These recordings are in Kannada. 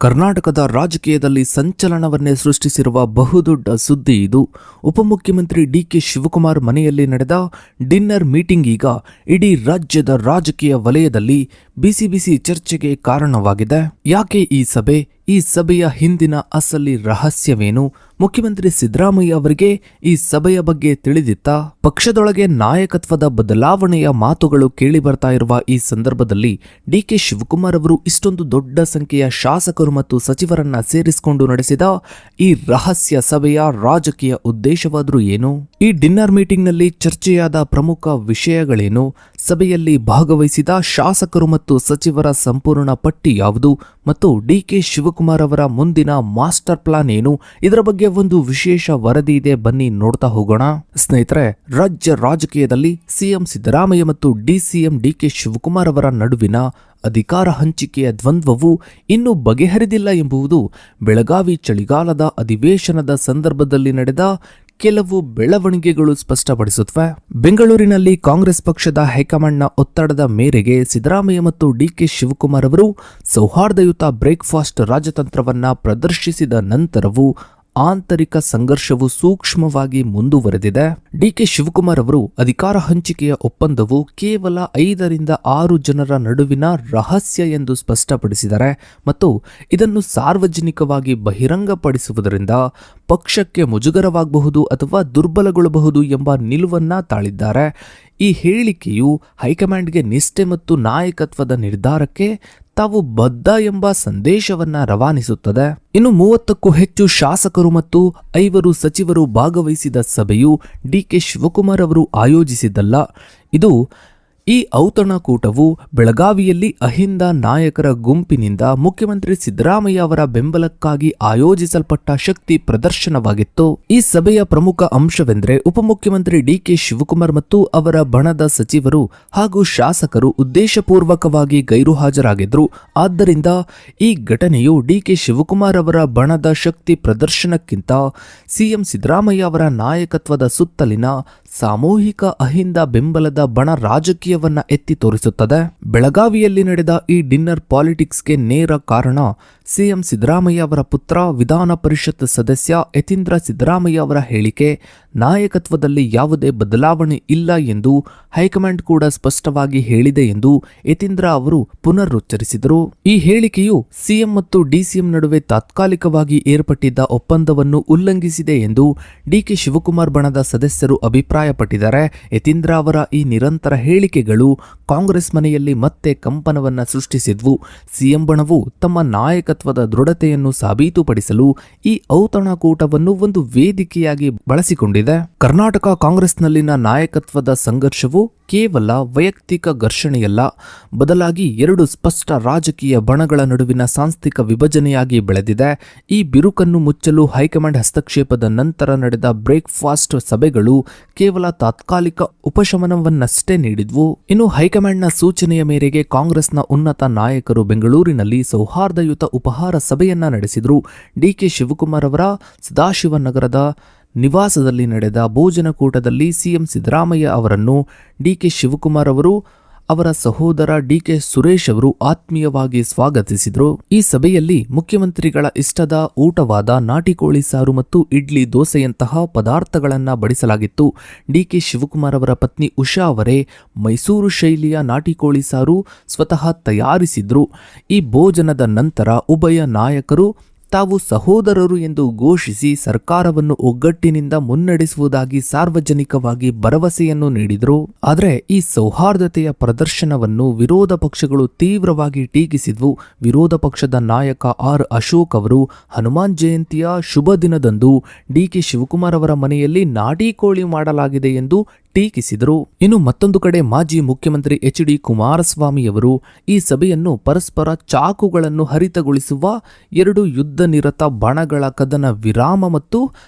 ಕರ್ನಾಟಕದ ರಾಜಕೀಯದಲ್ಲಿ ಸಂಚಲನವನ್ನೇ ಸೃಷ್ಟಿಸಿರುವ ಬಹುದೊಡ್ಡ ಸುದ್ದಿ ಇದು. ಉಪಮುಖ್ಯಮಂತ್ರಿ ಡಿಕೆ ಶಿವಕುಮಾರ್ ಮನೆಯಲ್ಲಿ ನಡೆದ ಡಿನ್ನರ್ ಮೀಟಿಂಗ್ ಈಗ ಇಡೀ ರಾಜ್ಯದ ರಾಜಕೀಯ ವಲಯದಲ್ಲಿ ಬಿಸಿ ಬಿಸಿ ಚರ್ಚೆಗೆ ಕಾರಣವಾಗಿದೆ. ಯಾಕೆ ಈ ಸಭೆ? ಈ ಸಭೆಯ ಹಿಂದಿನ ಅಸಲಿ ರಹಸ್ಯವೇನು? ಮುಖ್ಯಮಂತ್ರಿ ಸಿದ್ದರಾಮಯ್ಯ ಅವರಿಗೆ ಈ ಸಭೆಯ ಬಗ್ಗೆ ತಿಳಿದಿತ್ತಾ? ಪಕ್ಷದೊಳಗೆ ನಾಯಕತ್ವದ ಬದಲಾವಣೆಯ ಮಾತುಗಳು ಕೇಳಿ ಬರ್ತಾ ಇರುವ ಈ ಸಂದರ್ಭದಲ್ಲಿ ಡಿಕೆ ಶಿವಕುಮಾರ್ ಅವರು ಇಷ್ಟೊಂದು ದೊಡ್ಡ ಸಂಖ್ಯೆಯ ಶಾಸಕರು ಮತ್ತು ಸಚಿವರನ್ನ ಸೇರಿಸಿಕೊಂಡು ನಡೆಸಿದ ಈ ರಹಸ್ಯ ಸಭೆಯ ರಾಜಕೀಯ ಉದ್ದೇಶವಾದರೂ ಏನು? ಈ ಡಿನ್ನರ್ ಮೀಟಿಂಗ್ನಲ್ಲಿ ಚರ್ಚೆಯಾದ ಪ್ರಮುಖ ವಿಷಯಗಳೇನು? ಸಭೆಯಲ್ಲಿ ಭಾಗವಹಿಸಿದ ಶಾಸಕರು ಮತ್ತು ಸಚಿವರ ಸಂಪೂರ್ಣ ಪಟ್ಟಿ ಯಾವುದು ಮತ್ತು ಡಿಕೆ ಶಿವಕುಮಾರ್ ಅವರ ಮುಂದಿನ ಮಾಸ್ಟರ್ ಪ್ಲಾನ್ ಏನು? ಇದರ ಬಗ್ಗೆ ಒಂದು ವಿಶೇಷ ವರದಿ ಇದೆ, ಬನ್ನಿ ನೋಡ್ತಾ ಹೋಗೋಣ. ಸ್ನೇಹಿತರೆ, ರಾಜ್ಯ ರಾಜಕೀಯದಲ್ಲಿ ಸಿಎಂ ಸಿದ್ದರಾಮಯ್ಯ ಮತ್ತು ಡಿಸಿಎಂ ಡಿಕೆ ಶಿವಕುಮಾರ್ ಅವರ ನಡುವಿನ ಅಧಿಕಾರ ಹಂಚಿಕೆಯ ದ್ವಂದ್ವವು ಇನ್ನೂ ಬಗೆಹರಿದಿಲ್ಲ ಎಂಬುದು ಬೆಳಗಾವಿ ಚಳಿಗಾಲದ ಅಧಿವೇಶನದ ಸಂದರ್ಭದಲ್ಲಿ ನಡೆದ ಕೆಲವು ಬೆಳವಣಿಗೆಗಳು ಸ್ಪಷ್ಟಪಡಿಸುತ್ತವೆ. ಬೆಂಗಳೂರಿನಲ್ಲಿ ಕಾಂಗ್ರೆಸ್ ಪಕ್ಷದ ಹೈಕಮಾಂಡ್ನ ಒತ್ತಡದ ಮೇರೆಗೆ ಸಿದ್ದರಾಮಯ್ಯ ಮತ್ತು ಡಿಕೆ ಶಿವಕುಮಾರ್ ಅವರು ಸೌಹಾರ್ದಯುತ ಬ್ರೇಕ್ಫಾಸ್ಟ್ ರಾಜತಂತ್ರವನ್ನ ಪ್ರದರ್ಶಿಸಿದ ನಂತರವೂ ಆಂತರಿಕ ಸಂಘರ್ಷವು ಸೂಕ್ಷ್ಮವಾಗಿ ಮುಂದುವರೆದಿದೆ. ಡಿಕೆ ಶಿವಕುಮಾರ್ ಅವರು ಅಧಿಕಾರ ಹಂಚಿಕೆಯ ಒಪ್ಪಂದವು ಕೇವಲ 5ರಿಂದ 6 ಜನರ ನಡುವಿನ ರಹಸ್ಯ ಎಂದು ಸ್ಪಷ್ಟಪಡಿಸಿದ್ದಾರೆ ಮತ್ತು ಇದನ್ನು ಸಾರ್ವಜನಿಕವಾಗಿ ಬಹಿರಂಗಪಡಿಸುವುದರಿಂದ ಪಕ್ಷಕ್ಕೆ ಮುಜುಗರವಾಗಬಹುದು ಅಥವಾ ದುರ್ಬಲಗೊಳ್ಳಬಹುದು ಎಂಬ ನಿಲುವನ್ನ ತಾಳಿದ್ದಾರೆ. ಈ ಹೇಳಿಕೆಯು ಹೈಕಮಾಂಡ್ಗೆ ನಿಷ್ಠೆ ಮತ್ತು ನಾಯಕತ್ವದ ನಿರ್ಧಾರಕ್ಕೆ ತಾವು ಬದ್ಧ ಎಂಬ ಸಂದೇಶವನ್ನ ರವಾನಿಸುತ್ತದೆ. ಇನ್ನು 30ಕ್ಕೂ ಹೆಚ್ಚು ಶಾಸಕರು ಮತ್ತು 5 ಸಚಿವರು ಭಾಗವಹಿಸಿದ ಸಭೆಯು ಡಿಕೆ ಶಿವಕುಮಾರ್ ಅವರು ಆಯೋಜಿಸಿದ್ದಲ್ಲ. ಈ ಔತಣಕೂಟವು ಬೆಳಗಾವಿಯಲ್ಲಿ ಅಹಿಂದ ನಾಯಕರ ಗುಂಪಿನಿಂದ ಮುಖ್ಯಮಂತ್ರಿ ಸಿದ್ದರಾಮಯ್ಯ ಅವರ ಬೆಂಬಲಕ್ಕಾಗಿ ಆಯೋಜಿಸಲ್ಪಟ್ಟ ಶಕ್ತಿ ಪ್ರದರ್ಶನವಾಗಿತ್ತು. ಈ ಸಭೆಯ ಪ್ರಮುಖ ಅಂಶವೆಂದರೆ ಉಪಮುಖ್ಯಮಂತ್ರಿ ಡಿಕೆ ಶಿವಕುಮಾರ್ ಮತ್ತು ಅವರ ಬಣದ ಸಚಿವರು ಹಾಗೂ ಶಾಸಕರು ಉದ್ದೇಶಪೂರ್ವಕವಾಗಿ ಗೈರು ಹಾಜರಾಗಿದ್ರು. ಆದ್ದರಿಂದ ಈ ಘಟನೆಯು ಡಿಕೆ ಶಿವಕುಮಾರ್ ಅವರ ಬಣದ ಶಕ್ತಿ ಪ್ರದರ್ಶನಕ್ಕಿಂತ ಸಿಎಂ ಸಿದ್ದರಾಮಯ್ಯ ಅವರ ನಾಯಕತ್ವದ ಸುತ್ತಲಿನ ಸಾಮೂಹಿಕ ಅಹಿಂದ ಬೆಂಬಲದ ಬಣ ರಾಜಕೀಯವನ್ನ ಎತ್ತಿ ತೋರಿಸುತ್ತದೆ. ಬೆಳಗಾವಿಯಲ್ಲಿ ನಡೆದ ಈ ಡಿನ್ನರ್ ಪಾಲಿಟಿಕ್ಸ್ಗೆ ನೇರ ಕಾರಣ ಸಿಎಂ ಸಿದ್ದರಾಮಯ್ಯ ಅವರ ಪುತ್ರ ವಿಧಾನ ಪರಿಷತ್ ಸದಸ್ಯ ಯತೀಂದ್ರ ಸಿದ್ದರಾಮಯ್ಯ ಅವರ ಹೇಳಿಕೆ. ನಾಯಕತ್ವದಲ್ಲಿ ಯಾವುದೇ ಬದಲಾವಣೆ ಇಲ್ಲ ಎಂದು ಹೈಕಮಾಂಡ್ ಕೂಡ ಸ್ಪಷ್ಟವಾಗಿ ಹೇಳಿದೆ ಎಂದು ಯತೀಂದ್ರ ಅವರು ಪುನರುಚ್ಚರಿಸಿದರು. ಈ ಹೇಳಿಕೆಯು ಸಿಎಂ ಮತ್ತು ಡಿಸಿಎಂ ನಡುವೆ ತಾತ್ಕಾಲಿಕವಾಗಿ ಏರ್ಪಟ್ಟಿದ್ದ ಒಪ್ಪಂದವನ್ನು ಉಲ್ಲಂಘಿಸಿದೆ ಎಂದು ಡಿಕೆ ಶಿವಕುಮಾರ್ ಬಣದ ಸದಸ್ಯರು ಅಭಿಪ್ರಾಯಪಟ್ಟಿದ್ದಾರೆ. ಯತೀಂದ್ರ ಅವರ ಈ ನಿರಂತರ ಹೇಳಿಕೆಗಳು ಕಾಂಗ್ರೆಸ್ ಮನೆಯಲ್ಲಿ ಮತ್ತೆ ಕಂಪನವನ್ನ ಸೃಷ್ಟಿಸಿದ್ವು. ಸಿಎಂ ಬಣವು ತಮ್ಮ ನಾಯಕತ್ವದ ದೃಢತೆಯನ್ನು ಸಾಬೀತುಪಡಿಸಲು ಈ ಔತಣಕೂಟವನ್ನು ಒಂದು ವೇದಿಕೆಯಾಗಿ ಬಳಸಿಕೊಂಡಿದೆ. ಕರ್ನಾಟಕ ಕಾಂಗ್ರೆಸ್ನಲ್ಲಿನ ನಾಯಕತ್ವದ ಸಂಘರ್ಷವು ಕೇವಲ ವೈಯಕ್ತಿಕ ಘರ್ಷಣೆಯಲ್ಲ, ಬದಲಾಗಿ 2 ಸ್ಪಷ್ಟ ರಾಜಕೀಯ ಬಣಗಳ ನಡುವಿನ ಸಾಂಸ್ಥಿಕ ವಿಭಜನೆಯಾಗಿ ಬೆಳೆದಿದೆ. ಈ ಬಿರುಕನ್ನು ಮುಚ್ಚಲು ಹೈಕಮಾಂಡ್ ಹಸ್ತಕ್ಷೇಪದ ನಂತರ ನಡೆದ ಬ್ರೇಕ್ಫಾಸ್ಟ್ ಸಭೆಗಳು ಕೇವಲ ತಾತ್ಕಾಲಿಕ ಉಪಶಮನವನ್ನಷ್ಟೇ ನೀಡಿದ್ವು. ಇನ್ನು ಹೈಕಮಾಂಡ್ನ ಸೂಚನೆಯ ಮೇರೆಗೆ ಕಾಂಗ್ರೆಸ್ನ ಉನ್ನತ ನಾಯಕರು ಬೆಂಗಳೂರಿನಲ್ಲಿ ಸೌಹಾರ್ದಯುತ ಉಪಹಾರ ಸಭೆಯನ್ನ ನಡೆಸಿದರು. ಡಿಕೆ ಶಿವಕುಮಾರ್ ಅವರ ಸದಾಶಿವನಗರದ ನಿವಾಸದಲ್ಲಿ ನಡೆದ ಭೋಜನಕೂಟದಲ್ಲಿ ಸಿಎಂ ಸಿದ್ದರಾಮಯ್ಯ ಅವರನ್ನು ಡಿಕೆ ಶಿವಕುಮಾರ್ ಅವರು ಅವರ ಸಹೋದರ ಡಿಕೆ ಸುರೇಶ್ ಅವರು ಆತ್ಮೀಯವಾಗಿ ಸ್ವಾಗತಿಸಿದರು. ಈ ಸಭೆಯಲ್ಲಿ ಮುಖ್ಯಮಂತ್ರಿಗಳ ಇಷ್ಟದ ಊಟವಾದ ನಾಟಿಕೋಳಿ ಸಾರು ಮತ್ತು ಇಡ್ಲಿ ದೋಸೆಯಂತಹ ಪದಾರ್ಥಗಳನ್ನು ಬಡಿಸಲಾಗಿತ್ತು. ಡಿಕೆ ಶಿವಕುಮಾರ್ ಅವರ ಪತ್ನಿ ಉಷಾ ಅವರೇ ಮೈಸೂರು ಶೈಲಿಯ ನಾಟಿಕೋಳಿ ಸಾರು ಸ್ವತಃ ತಯಾರಿಸಿದ್ರು. ಈ ಭೋಜನದ ನಂತರ ಉಭಯ ನಾಯಕರು ತಾವು ಸಹೋದರರು ಎಂದು ಘೋಷಿಸಿ ಸರ್ಕಾರವನ್ನು ಒಗ್ಗಟ್ಟಿನಿಂದ ಮುನ್ನಡೆಸುವುದಾಗಿ ಸಾರ್ವಜನಿಕವಾಗಿ ಭರವಸೆಯನ್ನು ನೀಡಿದರು. ಆದರೆ ಈ ಸೌಹಾರ್ದತೆಯ ಪ್ರದರ್ಶನವನ್ನು ವಿರೋಧ ಪಕ್ಷಗಳು ತೀವ್ರವಾಗಿ ಟೀಕಿಸಿದ್ವು. ವಿರೋಧ ಪಕ್ಷದ ನಾಯಕ ಆರ್ ಅಶೋಕ್ ಅವರು ಹನುಮಾನ್ ಜಯಂತಿಯ ಶುಭ ದಿನದಂದು ಡಿಕೆ ಶಿವಕುಮಾರ್ ಅವರ ಮನೆಯಲ್ಲಿ ನಾಟಿ ಕೋಳಿ ಮಾಡಲಾಗಿದೆ ಎಂದು ಟೀಕಿಸಿದರು. ಇನ್ನು ಮತ್ತೊಂದು ಕಡೆ ಮಾಜಿ ಮುಖ್ಯಮಂತ್ರಿ ಎಚ್.ಡಿ. ಕುಮಾರಸ್ವಾಮಿಯವರು ಈ ಸಭೆಯನ್ನು ಪರಸ್ಪರ ಚಾಕುಗಳನ್ನು ಹರಿತಗೊಳಿಸುವ 2 ಯುದ್ಧ ನಿರತ ಬಣಗಳ ಕದನ ವಿರಾಮ ಮತ್ತು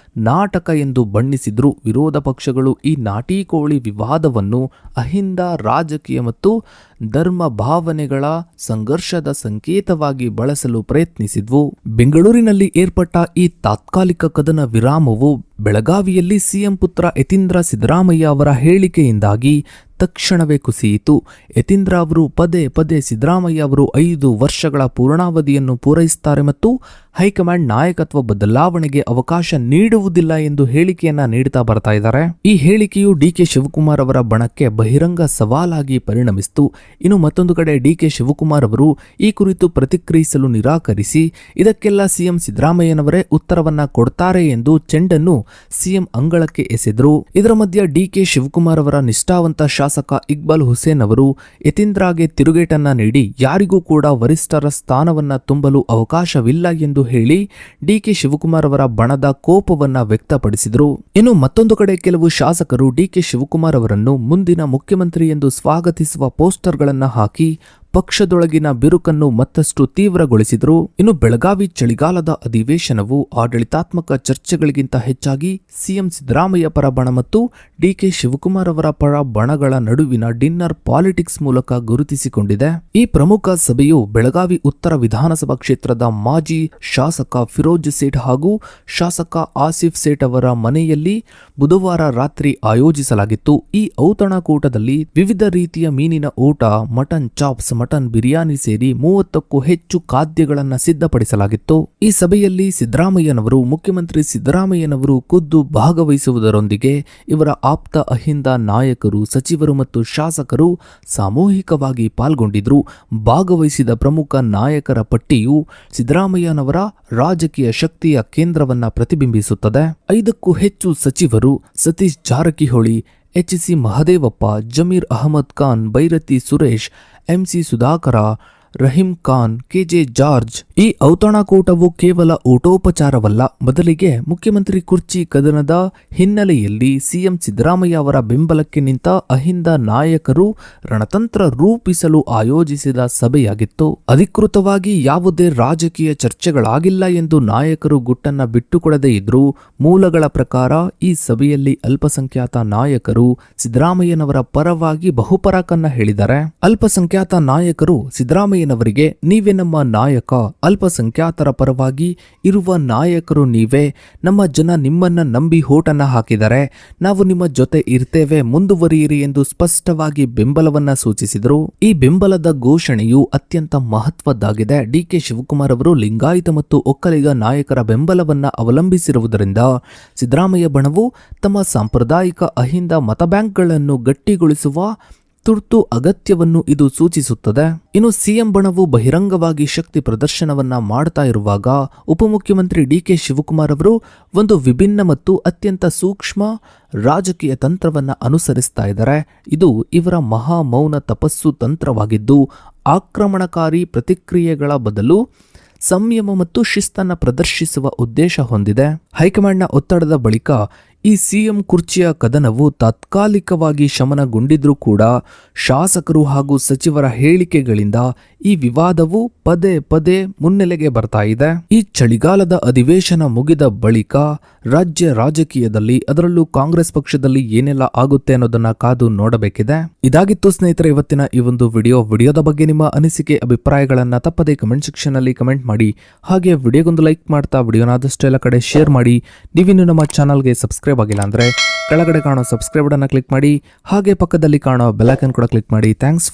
ನಾಟಕ ಎಂದು ಬಣ್ಣಿಸಿದ್ರು. ವಿರೋಧ ಪಕ್ಷಗಳು ಈ ನಾಟಿಕೋಳಿ ವಿವಾದವನ್ನು ಅಹಿಂದ ರಾಜಕೀಯ ಮತ್ತು ಧರ್ಮ ಭಾವನೆಗಳ ಸಂಘರ್ಷದ ಸಂಕೇತವಾಗಿ ಬಳಸಲು ಪ್ರಯತ್ನಿಸಿದ್ವು. ಬೆಂಗಳೂರಿನಲ್ಲಿ ಏರ್ಪಟ್ಟ ಈ ತಾತ್ಕಾಲಿಕ ಕದನ ವಿರಾಮವು ಬೆಳಗಾವಿಯಲ್ಲಿ ಸಿಎಂ ಪುತ್ರ ಯತೀಂದ್ರ ಸಿದ್ದರಾಮಯ್ಯ ಅವರ ಹೇಳಿಕೆಯಿಂದಾಗಿ ತಕ್ಷಣವೇ ಕುಸಿಯಿತು. ಯತೀಂದ್ರ ಅವರು ಪದೇ ಪದೇ ಸಿದ್ದರಾಮಯ್ಯ ಅವರು 5 ವರ್ಷಗಳ ಪೂರ್ಣಾವಧಿಯನ್ನು ಪೂರೈಸುತ್ತಾರೆ ಮತ್ತು ಹೈಕಮಾಂಡ್ ನಾಯಕತ್ವ ಬದಲಾವಣೆಗೆ ಅವಕಾಶ ನೀಡುವುದಿಲ್ಲ ಎಂದು ಹೇಳಿಕೆಯನ್ನ ನೀಡುತ್ತಾ ಬರ್ತಾ ಇದ್ದಾರೆ. ಈ ಹೇಳಿಕೆಯು ಡಿಕೆ ಶಿವಕುಮಾರ್ ಅವರ ಬಣಕ್ಕೆ ಬಹಿರಂಗ ಸವಾಲಾಗಿ ಪರಿಣಮಿಸಿತು. ಇನ್ನು ಮತ್ತೊಂದು ಕಡೆ ಡಿಕೆ ಶಿವಕುಮಾರ್ ಅವರು ಈ ಕುರಿತು ಪ್ರತಿಕ್ರಿಯಿಸಲು ನಿರಾಕರಿಸಿ ಇದಕ್ಕೆಲ್ಲ ಸಿಎಂ ಸಿದ್ದರಾಮಯ್ಯನವರೇ ಉತ್ತರವನ್ನ ಕೊಡ್ತಾರೆ ಎಂದು ಚೆಂಡನ್ನು ಸಿಎಂ ಅಂಗಳಕ್ಕೆ ಎಸೆದರು. ಇದರ ಮಧ್ಯೆ ಡಿಕೆ ಶಿವಕುಮಾರ್ ಅವರ ನಿಷ್ಠಾವಂತ ಶಾಸಕ ಇಕ್ಬಾಲ್ ಹುಸೇನ್ ಅವರು ಯತೀಂದ್ರಗೆ ತಿರುಗೇಟನ್ನ ನೀಡಿ ಯಾರಿಗೂ ಕೂಡ ವರಿಷ್ಠರ ಸ್ಥಾನವನ್ನ ತುಂಬಲು ಅವಕಾಶವಿಲ್ಲ ಎಂದು ಹೇಳಿ ಡಿಕೆ ಶಿವಕುಮಾರ್ ಅವರ ಬಣದ ಕೋಪವನ್ನ ವ್ಯಕ್ತಪಡಿಸಿದರು. ಇನ್ನು ಮತ್ತೊಂದು ಕಡೆ ಕೆಲವು ಶಾಸಕರು ಡಿಕೆ ಶಿವಕುಮಾರ್ ಅವರನ್ನು ಮುಂದಿನ ಮುಖ್ಯಮಂತ್ರಿ ಎಂದು ಸ್ವಾಗತಿಸುವ ಪೋಸ್ಟರ್ಗಳನ್ನ ಹಾಕಿ ಪಕ್ಷದೊಳಗಿನ ಬಿರುಕನ್ನು ಮತ್ತಷ್ಟು ತೀವ್ರಗೊಳಿಸಿದರು. ಇನ್ನು ಬೆಳಗಾವಿ ಚಳಿಗಾಲದ ಅಧಿವೇಶನವು ಆಡಳಿತಾತ್ಮಕ ಚರ್ಚೆಗಳಿಗಿಂತ ಹೆಚ್ಚಾಗಿ ಸಿಎಂ ಸಿದ್ದರಾಮಯ್ಯ ಪರ ಬಣ ಮತ್ತು ಡಿಕೆ ಶಿವಕುಮಾರ್ ಅವರ ಪರ ಬಣಗಳ ನಡುವಿನ ಡಿನ್ನರ್ ಪಾಲಿಟಿಕ್ಸ್ ಮೂಲಕ ಗುರುತಿಸಿಕೊಂಡಿದೆ. ಈ ಪ್ರಮುಖ ಸಭೆಯು ಬೆಳಗಾವಿ ಉತ್ತರ ವಿಧಾನಸಭಾ ಕ್ಷೇತ್ರದ ಮಾಜಿ ಶಾಸಕ ಫಿರೋಜ್ ಸೇಠ್ ಹಾಗೂ ಶಾಸಕ ಆಸಿಫ್ ಸೇಠ್ ಅವರ ಮನೆಯಲ್ಲಿ ಬುಧವಾರ ರಾತ್ರಿ ಆಯೋಜಿಸಲಾಗಿತ್ತು. ಈ ಔತಣಕೂಟದಲ್ಲಿ ವಿವಿಧ ರೀತಿಯ ಮೀನಿನ ಊಟ, ಮಟನ್ ಚಾಪ್ಸ್, ಮಟನ್ ಬಿರಿಯಾನಿ ಸೇರಿ 30ಕ್ಕೂ ಹೆಚ್ಚು ಖಾದ್ಯಗಳನ್ನು ಸಿದ್ಧಪಡಿಸಲಾಗಿತ್ತು. ಈ ಸಭೆಯಲ್ಲಿ ಸಿದ್ದರಾಮಯ್ಯನವರು, ಮುಖ್ಯಮಂತ್ರಿ ಸಿದ್ದರಾಮಯ್ಯನವರು ಖುದ್ದು ಭಾಗವಹಿಸುವುದರೊಂದಿಗೆ ಇವರ ಆಪ್ತ ಅಹಿಂದ ನಾಯಕರು, ಸಚಿವರು ಮತ್ತು ಶಾಸಕರು ಸಾಮೂಹಿಕವಾಗಿ ಪಾಲ್ಗೊಂಡಿದ್ರು. ಭಾಗವಹಿಸಿದ ಪ್ರಮುಖ ನಾಯಕರ ಪಟ್ಟಿಯು ಸಿದ್ದರಾಮಯ್ಯನವರ ರಾಜಕೀಯ ಶಕ್ತಿಯ ಕೇಂದ್ರವನ್ನ ಪ್ರತಿಬಿಂಬಿಸುತ್ತದೆ. 5ಕ್ಕೂ ಹೆಚ್ಚು ಸಚಿವರು Satish Jarkiholi, HC. Mahadevappa, Zameer Ahmed Khan, Byrathi Suresh, MC. Sudhakar, Rahim Khan, KJ. George. ಈ ಔತಣಕೂಟವು ಕೇವಲ ಊಟೋಪಚಾರವಲ್ಲ. ಬದಲಿಗೆ ಮುಖ್ಯಮಂತ್ರಿ ಕುರ್ಚಿ ಕದನದ ಹಿನ್ನೆಲೆಯಲ್ಲಿ ಸಿಎಂ ಸಿದ್ದರಾಮಯ್ಯ ಅವರ ಬೆಂಬಲಕ್ಕೆ ನಿಂತ ಅಹಿಂದ ನಾಯಕರು ರಣತಂತ್ರ ರೂಪಿಸಲು ಆಯೋಜಿಸಿದ ಸಭೆಯಾಗಿತ್ತು. ಅಧಿಕೃತವಾಗಿ ಯಾವುದೇ ರಾಜಕೀಯ ಚರ್ಚೆಗಳಾಗಿಲ್ಲ ಎಂದು ನಾಯಕರು ಗುಟ್ಟನ್ನ ಬಿಟ್ಟುಕೊಡದೇ ಇದ್ರೂ ಮೂಲಗಳ ಪ್ರಕಾರ ಈ ಸಭೆಯಲ್ಲಿ ಅಲ್ಪಸಂಖ್ಯಾತ ನಾಯಕರು ಸಿದ್ದರಾಮಯ್ಯನವರ ಪರವಾಗಿ ಬಹುಪರಾಕನ್ನ ಹೇಳಿದ್ದಾರೆ. ಅಲ್ಪಸಂಖ್ಯಾತ ನಾಯಕರು ಸಿದ್ದರಾಮಯ್ಯನವರಿಗೆ ನೀವೇ ನಮ್ಮ ನಾಯಕ, ಅಲ್ಪಸಂಖ್ಯಾತರ ಪರವಾಗಿ ಇರುವ ನಾಯಕರು ನೀವೇ, ನಮ್ಮ ಜನ ನಿಮ್ಮನ್ನ ನಂಬಿ ಓಟನ್ನ ಹಾಕಿದರೆ ನಾವು ನಿಮ್ಮ ಜೊತೆ ಇರ್ತೇವೆ, ಮುಂದುವರಿಯಿರಿ ಎಂದು ಸ್ಪಷ್ಟವಾಗಿ ಬೆಂಬಲವನ್ನ ಸೂಚಿಸಿದರು. ಈ ಬೆಂಬಲದ ಘೋಷಣೆಯು ಅತ್ಯಂತ ಮಹತ್ವದ್ದಾಗಿದೆ. ಡಿಕೆ ಶಿವಕುಮಾರ್ ಅವರು ಲಿಂಗಾಯತ ಮತ್ತು ಒಕ್ಕಲಿಗ ನಾಯಕರ ಬೆಂಬಲವನ್ನ ಅವಲಂಬಿಸಿರುವುದರಿಂದ ಸಿದ್ದರಾಮಯ್ಯ ಬಣವು ತಮ್ಮ ಸಾಂಪ್ರದಾಯಿಕ ಅಹಿಂದ ಮತಬ್ಯಾಂಕ್ಗಳನ್ನು ಗಟ್ಟಿಗೊಳಿಸುವ ತುರ್ತು ಅಗತ್ಯವನ್ನು ಇದು ಸೂಚಿಸುತ್ತದೆ. ಇನ್ನು ಸಿಎಂ ಬಣವು ಬಹಿರಂಗವಾಗಿ ಶಕ್ತಿ ಪ್ರದರ್ಶನವನ್ನ ಮಾಡ್ತಾ ಇರುವಾಗ ಉಪಮುಖ್ಯಮಂತ್ರಿ ಡಿಕೆ ಶಿವಕುಮಾರ್ ಅವರು ಒಂದು ವಿಭಿನ್ನ ಮತ್ತು ಅತ್ಯಂತ ಸೂಕ್ಷ್ಮ ರಾಜಕೀಯ ತಂತ್ರವನ್ನ ಅನುಸರಿಸ್ತಾ ಇದ್ದಾರೆ. ಇದು ಇವರ ಮಹಾ ಮೌನ ತಪಸ್ಸು ತಂತ್ರವಾಗಿದ್ದು ಆಕ್ರಮಣಕಾರಿ ಪ್ರತಿಕ್ರಿಯೆಗಳ ಬದಲು ಸಂಯಮ ಮತ್ತು ಶಿಸ್ತನ್ನ ಪ್ರದರ್ಶಿಸುವ ಉದ್ದೇಶ ಹೊಂದಿದೆ. ಹೈಕಮಾಂಡ್ನ ಒತ್ತಡದ ಬಳಿಕ ಈ ಸಿಎಂ ಕುರ್ಚಿಯ ಕದನವು ತಾತ್ಕಾಲಿಕವಾಗಿ ಶಮನಗೊಂಡಿದ್ರೂ ಕೂಡ ಶಾಸಕರು ಹಾಗೂ ಸಚಿವರ ಹೇಳಿಕೆಗಳಿಂದ ಈ ವಿವಾದವು ಪದೇ ಪದೇ ಮುನ್ನೆಲೆಗೆ ಬರ್ತಾ ಇದೆ. ಈ ಚಳಿಗಾಲದ ಅಧಿವೇಶನ ಮುಗಿದ ಬಳಿಕ ರಾಜ್ಯ ರಾಜಕೀಯದಲ್ಲಿ, ಅದರಲ್ಲೂ ಕಾಂಗ್ರೆಸ್ ಪಕ್ಷದಲ್ಲಿ ಏನೆಲ್ಲ ಆಗುತ್ತೆ ಅನ್ನೋದನ್ನ ಕಾದು ನೋಡಬೇಕಿದೆ. ಇದಾಗಿತ್ತು ಸ್ನೇಹಿತರೆ ಇವತ್ತಿನ ಈ ಒಂದು ವಿಡಿಯೋದ ಬಗ್ಗೆ ನಿಮ್ಮ ಅನಿಸಿಕೆ ಅಭಿಪ್ರಾಯಗಳನ್ನ ತಪ್ಪದೇ ಕಮೆಂಟ್ ಸೆಕ್ಷನ್ ಅಲ್ಲಿ ಕಮೆಂಟ್ ಮಾಡಿ. ಹಾಗೆ ವಿಡಿಯೋಗೊಂದು ಲೈಕ್ ಮಾಡ್ತಾ ವಿಡಿಯೋನ ಆದಷ್ಟು ಎಲ್ಲ ಕಡೆ ಶೇರ್ ಮಾಡಿ. ನೀವಿನ್ನು ನಮ್ಮ ಚಾನಲ್ಗೆ ಸಬ್ಸ್ಕ್ರೈಬ್ ಆಗಿಲ್ಲ ಅಂದ್ರೆ ಕೆಳಗಡೆ ಕಾಣೋ ಸಬ್ಸ್ಕ್ರೈಬ್ ಬಟನ್ ಕ್ಲಿಕ್ ಮಾಡಿ. ಹಾಗೆ ಪಕ್ಕದಲ್ಲಿ ಕಾಣೋ ಬೆಲ್ ಐಕಾನ್ ಕೂಡ ಕ್ಲಿಕ್ ಮಾಡಿ. ಥ್ಯಾಂಕ್ಸ್.